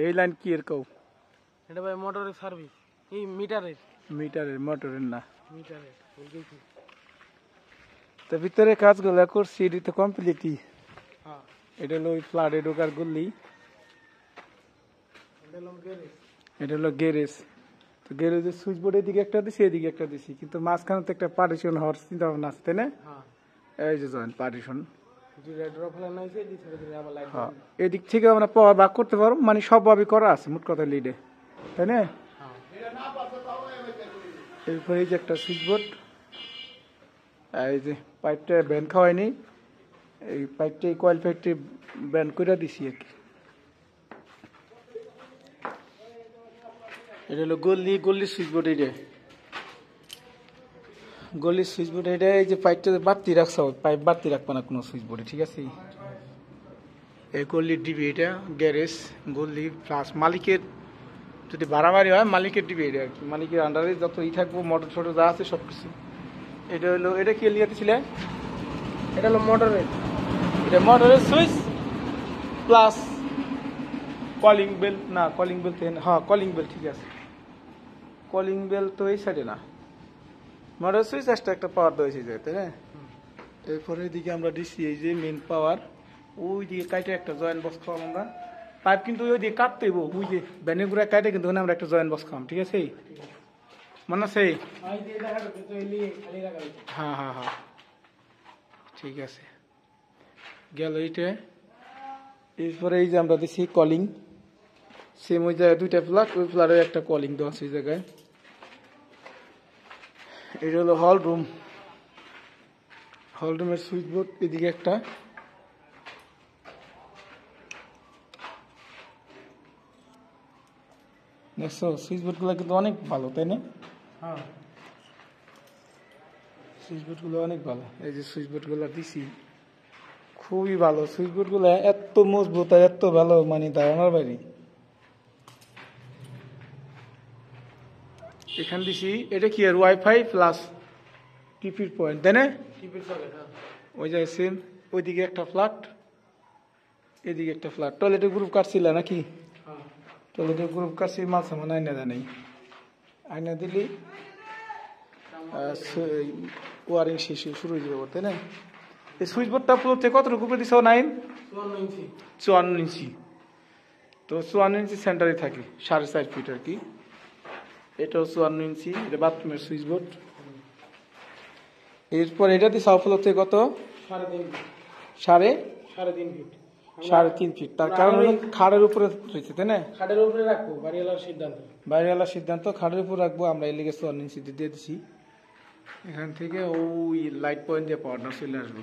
এই লাইন কি এর কও? এটা ভাই মোটরের সার্ভিস, এই মিটারের মোটরের না। মিটারের বলতেছি। তো ভিতরে কাজগুলো করছি, এটি তো কমপ্লিটই। হ্যাঁ, এটা হলো ওই ফ্ল্যাটে ঢোকার গল্লি, এটা হলো গ্যারেজ। তো গ্যারেজের সুইচ বোর্ড এদিকে একটা দিছি, এদিকে একটা দিছি, কিন্তু মাঝখানে তো একটা পার্টিশন হওয়ার চিন্তা ভাবনা আছে, তাই না? এই যে জয়েন্ট পার্টিশন। হ্যাঁ, এদিক থেকে আমরা পাওয়ার ভাগ করতে পারবো, মানে সবভাবে করা আছে মোট কথা লিডে, তাই না? এরপরে এই যে একটা সুইচ বোর্ড, এই যে পাইপটা ব্যান্ড খাওয়াইনি, এই পাইপটা এই কয়েল পাইপটা ব্যান্ড করে দিছি আর কি। এটা হলো গল্লির সুইচ বোর্ড। এটা গল্লির সুইচ বোর্ড। এটা এই যে পাইপটা বাড়তি রাখছ, পাইপ বাড়তি রাখবে না কোনো সুইচ বোর্ডে, ঠিক আছে? এই গল্লির ডিবি, এটা গ্যারেজ গল্লি প্লাস মালিকের যদি বাড়াবাড়ি হয় মালিকের ডিবি এটা আর কি। মালিকের আন্ডারে যত থাকবো মোটর ছোটো যা আছে সব কিছু। এটা হলো, এটা কি লিয়াতে ছিলে? এটা হলো মোটরের, এটা মোটরের সুইচ প্লাস কলিং বেল। না কলিং বেল তো, হ্যাঁ কলিং বেল, ঠিক আছে। কলিং বেল তো এই সাইডে না, মোটর সুইচ একটা পাওয়ার দেওয়া যায়, তাই না? এরপরে এদিকে আমরা দিচ্ছি এই যে মেন পাওয়ার। ওই দিকে কাইটে একটা জয়েন্ট বক্স খাওয়াম আমরা। পাইপ কিন্তু ওই দিকে কাটতে হইব, ওই যে ব্যানের গুঁড়া কাটে, কিন্তু ওখানে আমরা একটা জয়েন্ট বক্স খাওয়াম, ঠিক আছে? মনে আছে? হ্যাঁ হ্যাঁ হ্যাঁ, ঠিক আছে, গেল এইটা। এরপরে এই যে আমরা দিচ্ছি কলিং, সেম ওই জায়গায় দুইটা প্লাগ, ওই প্লাগের একটা কলিং দেওয়া আছে ওই জায়গায়। এটা হলো হল রুম, হল রুমের সুইচ বোর্ড এদিকে একটা। দেখছো সুইচ বোর্ড গুলো কিন্তু অনেক ভালো, তাই না? হ্যাঁ, সুইচ বোর্ড গুলো অনেক ভালো। এই যে সুইচ বোর্ড গুলো দিছি খুবই ভালো। সুইচ বোর্ড গুলো এত মজবুত আর এত ভালো, মানে ধারণার বাইরে। এখান দিছি, এটা কি আর ওয়াইফাই প্লাস টিপির পয়েন্ট, তাই না? ওই যে সেম, ওইদিকে একটা ফ্ল্যাট, এদিকে একটা ফ্ল্যাট। টয়লেটের গ্রুপ কাটছিল নাকি? টয়লেটের গ্রুপ কাটছি, মাছ আমার আইনা দেয় নাই, আইনা দিলি ওয়ারিং শেষ শুরু হয়ে যাবে, তাই না? এই সুইচ বোর্ডটা পুরোতে কতটুকু করে দিছ? 54 ইঞ্চি। তো 54 ইঞ্চি সেন্টারে থাকে, 4.5 ফিট আর কি। এটাও 54 ইঞ্চি, এটা বাথরুমের সুইচ বোর্ড। এরপর এটা দিয়ে সাউফল হচ্ছে কত? 3.5 ফিট। 3.5 ফিট। তার কারণ হলো খাড়ের উপরে রয়েছে, তাই না? খাটের উপরে রাখবো, বাড়িওয়ালার সিদ্ধান্ত খাড়ের উপর রাখবো আমরা। এই লিগে 54 ইঞ্চি দিয়ে দিছি। এখান থেকে ওই লাইট পয়েন্ট দিয়ে পাওয়ারটা চলে আসবো।